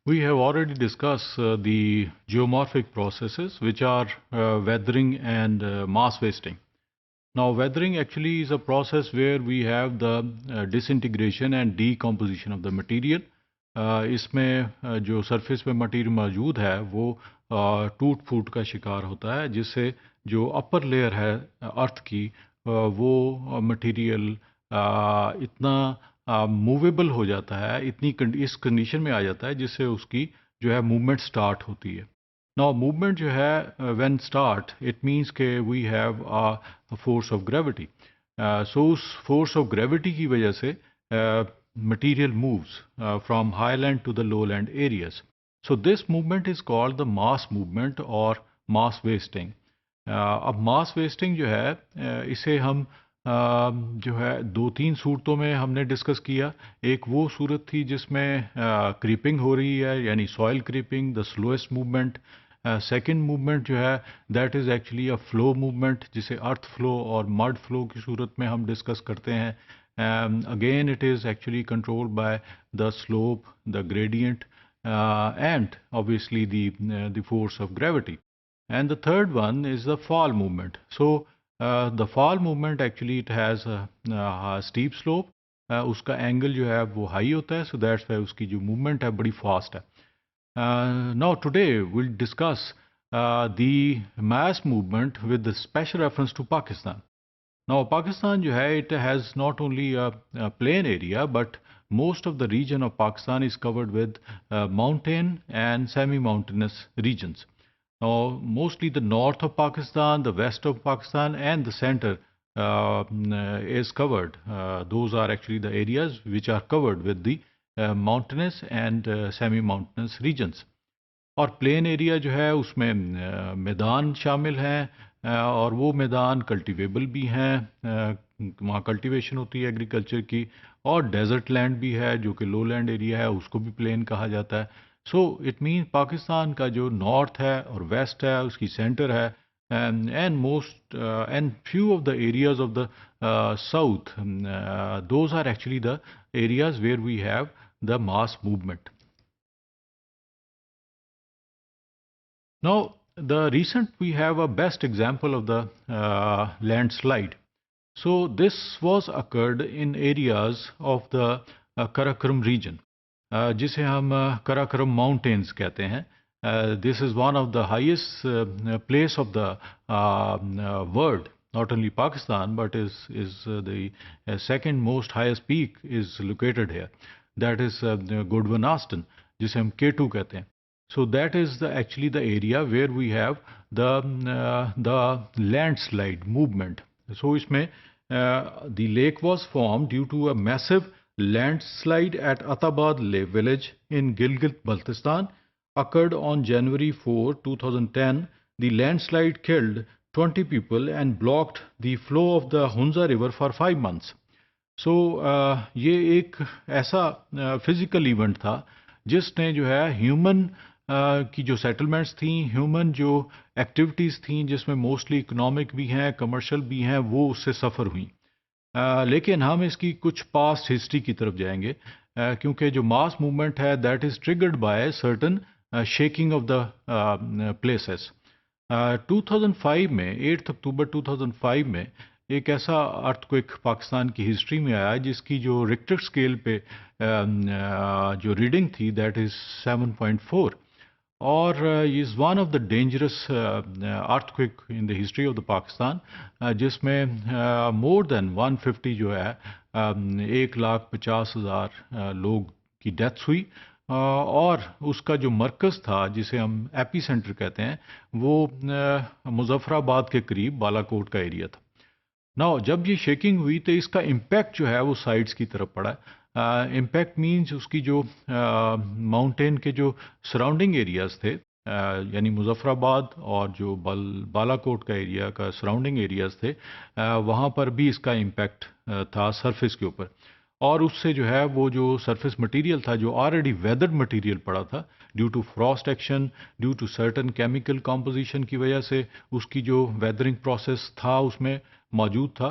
We have already discussed the geomorphic processes, which are weathering and mass wasting. Now, weathering actually is a process where we have the disintegration and decomposition of the material. इसमें जो surface पे material मौजूद है वो टूट फूट का शिकार होता है, जिससे जो अपर लेयर है अर्थ की वो मटेरियल इतना मूवेबल हो जाता है, इस कंडीशन में आ जाता है जिससे उसकी जो है मूवमेंट स्टार्ट होती है. नाउ मूवमेंट जो है व्हेन स्टार्ट इट मींस के we have a force of gravity. So उस फोर्स ऑफ ग्रेविटी की वजह से material moves from highland to the lowland areas. So this movement is called the mass movement or mass wasting. अब mass wasting जो है इसे हम जो है दो तीन सूरतों में हमने डिस्कस किया. एक वो सूरत थी जिसमें क्रीपिंग हो रही है, यानी soil creeping, the slowest movement. Second movement जो है that is actually a flow movement, जिसे अर्थ फ्लो और मड फ्लो की सूरत में हम डिस्कस करते हैं. Again, it is actually controlled by the slope, the gradient, and obviously the force of gravity. And the third one is the fall movement. So the fall movement actually it has a steep slope. उसका angle जो है वो high होता है, so that's why उसकी जो movement है बड़ी फास्ट है. Now today we'll discuss the mass movement with the special reference to Pakistan. Now, Pakistan जो है, it has not only a plain area, but most of the region of Pakistan is covered with mountain and semi-mountainous regions. Now, mostly the north of Pakistan, the west of Pakistan, and the center is covered. Those are actually the areas which are covered with the mountainous and semi-mountainous regions. और plain area जो है उसमें मैदान शामिल हैं और वो मैदान कल्टीवेबल भी हैं, वहाँ कल्टीवेशन होती है एग्रीकल्चर की. और डेजर्ट लैंड भी है जो कि लो लैंड एरिया है, उसको भी प्लेन कहा जाता है. सो इट मीन पाकिस्तान का जो नॉर्थ है और वेस्ट है, उसकी सेंटर है, and most and few of the areas of the south, those are actually the areas where we have the mass movement. Now, the recent we have a best example of the landslide. So this was occurred in areas of the Karakoram region, जिसे हम Karakoram Mountains कहते हैं. This is one of the highest place of the world, not only Pakistan, but is the second most highest peak is located here. That is Godwanaston, जिसे हम K2 कहते हैं. So that is actually the area where we have the landslide movement. So इसमें the lake was formed due to a massive landslide at Atabad village in Gilgit-Baltistan, occurred on January 4, 2010. The landslide killed 20 people and blocked the flow of the Hunza river for 5 months. So ये एक ऐसा physical event था जिसने जो है human की जो settlements थी, ह्यूमन जो एक्टिविटीज़ थी, जिसमें मोस्टली इकोनॉमिक भी हैं, कमर्शियल भी हैं, वो उससे सफ़र हुई. लेकिन हम इसकी कुछ पास्ट हिस्ट्री की तरफ जाएंगे, क्योंकि जो मास मूवमेंट है that is triggered by certain shaking of the places. 2005 में 8 अक्टूबर 2005 में एक ऐसा अर्थक्वेक पाकिस्तान की हिस्ट्री में आया जिसकी जो रिक्टर स्केल पे जो रीडिंग थी दैट इज़ 7.4, और is one of the dangerous earthquake in the history of the Pakistan, जिसमें मोर देन 150 जो है 1,50,000 लोग की डेथ्स हुई. और उसका जो मरकज़ था जिसे हम एपी सेंटर कहते हैं वो मुजफ्फराबाद के करीब बालाकोट का एरिया था. नाउ जब ये शेकिंग हुई तो इसका इम्पैक्ट जो है वो साइड्स की तरफ पड़ा. इम्पैक्ट मींस उसकी जो माउंटेन के जो सराउंडिंग एरियाज़ थे, यानी मुजफ्फराबाद और जो बालाकोट का एरिया का सराउंडिंग एरियाज़ थे, वहाँ पर भी इसका इम्पैक्ट था सरफेस के ऊपर. और उससे जो है वो जो सरफेस मटेरियल था जो ऑलरेडी वेदर्ड मटेरियल पड़ा था, due to frost action, due to certain chemical composition की वजह से उसकी जो वेदरिंग प्रोसेस था उसमें मौजूद था.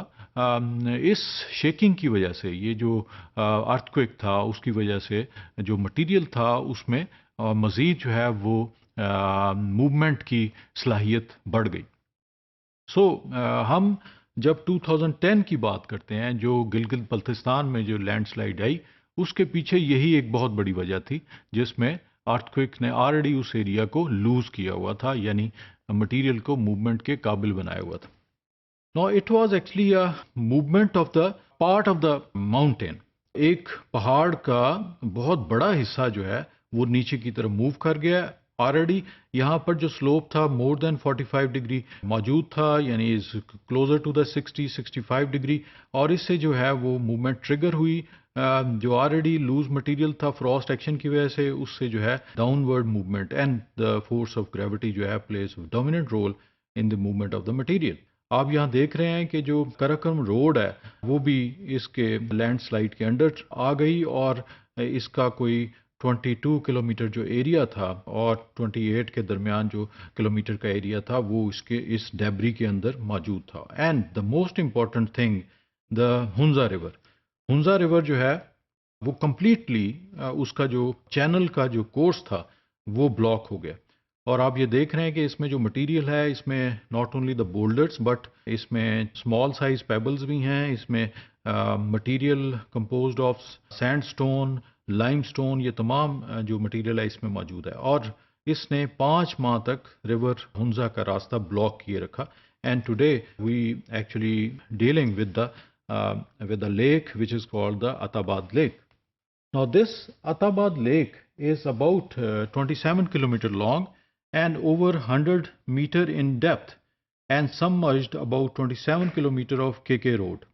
इस शेकिंग की वजह से, ये जो अर्थक्वेक था उसकी वजह से जो मटेरियल था उसमें और मज़ीद जो है वो मूवमेंट की सलाहियत बढ़ गई। हम जब 2010 की बात करते हैं, जो गिलगित बल्तिस्तान में जो लैंडस्लाइड आई, उसके पीछे यही एक बहुत बड़ी वजह थी, जिसमें अर्थक्वेक ने ऑलरेडी उस एरिया को लूज किया हुआ था, यानी मटेरियल को मूवमेंट के काबिल बनाया हुआ था। Now it was actually a movement of the part of the mountain. एक पहाड़ का बहुत बड़ा हिस्सा जो है वो नीचे की तरफ मूव कर गया। ऑलरेडी यहाँ पर जो स्लोप था मोर देन 45 डिग्री मौजूद था, यानी is closer to the 60-65 degree, और इससे जो है वो मूवमेंट ट्रिगर हुई। जो ऑलरेडी लूज मटेरियल था फ्रॉस्ट एक्शन की वजह से, उससे जो है downward movement and the force of gravity जो है plays dominant role in the movement of the material. आप यहाँ देख रहे हैं कि जो कराकोरम रोड है वो भी इसके लैंडस्लाइड के अंडर आ गई, और इसका कोई 22 किलोमीटर जो एरिया था और 28 के दरमियान जो किलोमीटर का एरिया था वो इसके इस डेब्री के अंदर मौजूद था। And the most important thing, the Hunza river जो है वो कम्प्लीटली उसका जो चैनल का जो कोर्स था वो ब्लॉक हो गया। और आप ये देख रहे हैं कि इसमें जो मटेरियल है, इसमें not only the boulders but इसमें स्मॉल साइज पेबल्स भी हैं, इसमें material composed of sandstone, limestone, ये तमाम जो मटेरियल है इसमें मौजूद है। और इसने 5 माह तक रिवर हुंजा का रास्ता ब्लॉक किए रखा। And today we actually dealing with the lake which is called the Attabad lake. Now this Atabad lake is about 27 kilometer long and over 100 meter in depth and submerged about 27 kilometer of KK road,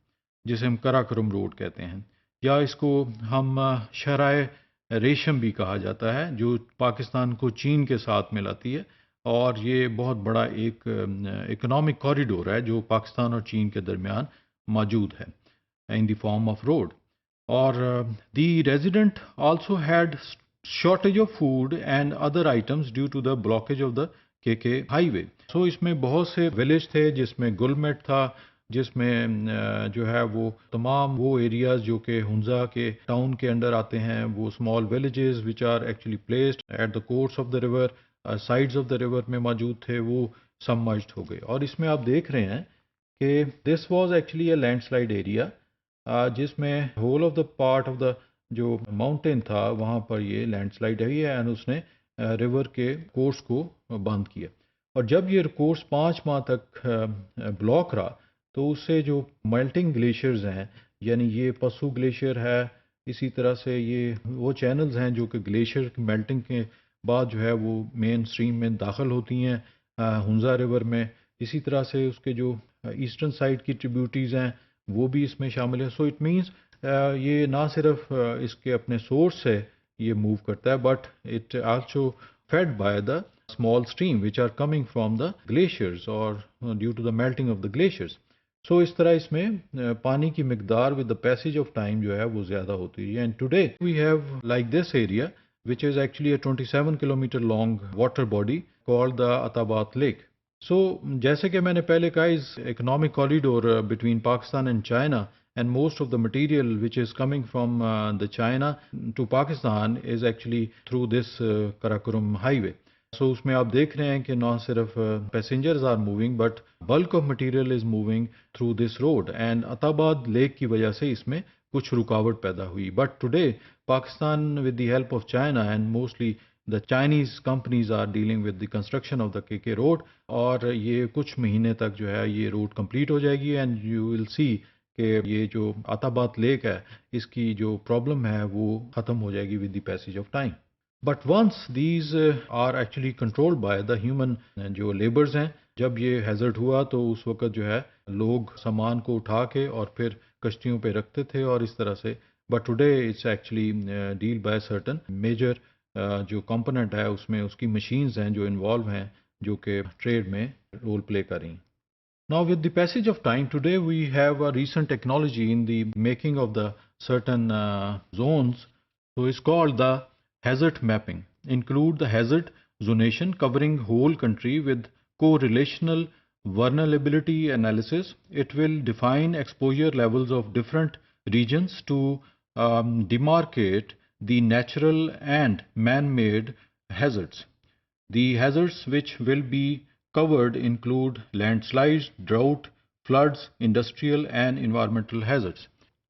जिसे हम Karakoram road कहते हैं, या इसको हम शहराए रेशम भी कहा जाता है, जो पाकिस्तान को चीन के साथ मिलाती है। और ये बहुत बड़ा एक इकोनॉमिक कॉरिडोर है जो पाकिस्तान और चीन के दरमियान मौजूद है in the form of road. Or the resident also had shortage of food and other items due to the blockage of the KK highway. So इसमें बहुत से विलेज थे, जिसमें गुलमेट था, जिसमें जो है वो तमाम वो एरियाज जो कि हुंजा के टाउन के अंडर आते हैं, वो small villages which are actually placed at the course of the river, sides of the river में मौजूद थे, वो सबमर्ज्ड हो गए। और इसमें आप देख रहे हैं कि this was actually a landslide area, जिसमें whole of the part of the जो माउंटेन था वहाँ पर ये लैंडस्लाइड आई है, एंड उसने रिवर के कोर्स को बंद किया। और जब ये कोर्स 5 माह तक ब्लॉक रहा, तो उससे जो मेल्टिंग ग्लेशियर्स हैं, यानी ये पसू ग्लेशियर है, इसी तरह से ये वो चैनल्स हैं जो कि ग्लेशियर की मेल्टिंग के बाद जो है वो मेन स्ट्रीम में दाखिल होती हैं हुंजा रिवर में। इसी तरह से उसके जो ईस्टर्न साइड की ट्रिब्यूटरीज हैं वो भी इसमें शामिल है। सो इट मीन्स ये ना सिर्फ इसके अपने सोर्स से ये मूव करता है, but it also fed by the small stream which are coming from the glaciers और due to the melting of the glaciers. So इस तरह इसमें पानी की मिकदार with the passage of time जो है वो ज़्यादा होती है। And today we have like this area which is actually a 27 kilometer long water body called the Atabat Lake. So, जैसे कि मैंने पहले कहा, इस economic corridor between Pakistan and China, and most of the material which is coming from the China to Pakistan is actually through this Karakoram highway. So उसमें आप देख रहे हैं कि ना सिर्फ passengers are moving but bulk of material is moving through this road, and Atabad Lake की वजह से इसमें कुछ रुकावट पैदा हुई। But today Pakistan with the help of China and mostly the Chinese companies are dealing with the construction of the KK road, और ये कुछ महीने तक जो है ये रोड कंप्लीट हो जाएगी, एंड यू विल सी कि ये जो अताबाद लेक है इसकी जो प्रॉब्लम है वो ख़त्म हो जाएगी with the passage of time. But once these are actually controlled by the human जो लेबर्स हैं, जब ये हैजर्ड हुआ तो उस वक्त जो है लोग सामान को उठा के और फिर कश्तियों पे रखते थे और इस तरह से। But today it's actually deal by certain major जो कंपोनेंट है उसमें उसकी मशीन्स हैं जो इन्वॉल्व हैं, जो कि ट्रेड में रोल प्ले कर रही हैं। Now with the passage of time, today we have a recent technology in the making of the certain zones. So it's called the hazard mapping. Include the hazard zonation covering whole country with correlational vulnerability analysis. It will define exposure levels of different regions to demarcate the natural and man-made hazards. The hazards which will be covered include landslides, drought, floods, industrial and environmental hazards.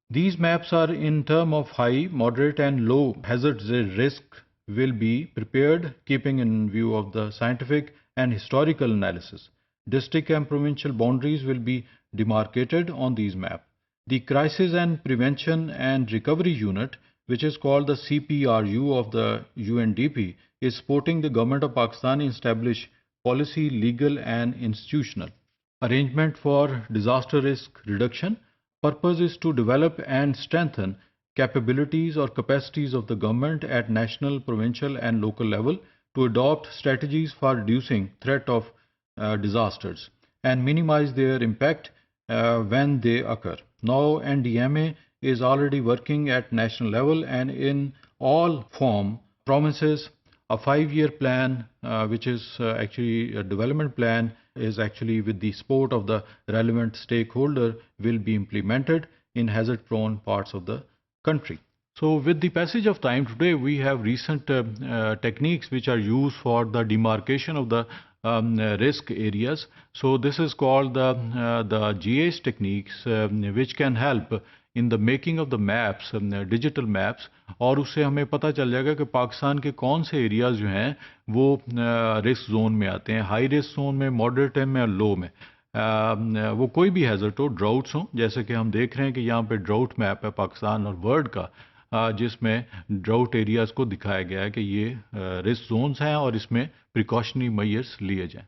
These maps are in terms of high, moderate and low hazard risk will be prepared keeping in view of the scientific and historical analysis. District and provincial boundaries will be demarcated on these maps. The Crisis and Prevention and Recovery Unit, which is called the CPRU of the UNDP, is supporting the Government of Pakistan in establish policy, legal and institutional arrangement for disaster risk reduction. Purpose is to develop and strengthen capabilities or capacities of the government at national, provincial and local level to adopt strategies for reducing threat of disasters and minimize their impact when they occur. Now NDMA is already working at national level and in all form promises a 5-year plan which is actually a development plan is actually with the support of the relevant stakeholder will be implemented in hazard prone parts of the country. So with the passage of time today we have recent techniques which are used for the demarcation of the risk areas. So this is called the GIS techniques which can help in the making of the maps, digital maps, और उससे हमें पता चल जाएगा कि पाकिस्तान के कौन से एरियाज जो हैं वो रिस्क जोन में आते हैं, हाई रिस्क जोन में, मॉडरेट में और लो में. वो कोई भी हैजर्ड हो, ड्राउट्स हों, जैसे कि हम देख रहे हैं कि यहाँ पे ड्राउट मैप है पाकिस्तान और वर्ल्ड का, जिसमें ड्राउट एरियाज को दिखाया गया है कि ये रिस्क जोन्स हैं और इसमें प्रिकॉशनरी मेजर्स लिए जाएं.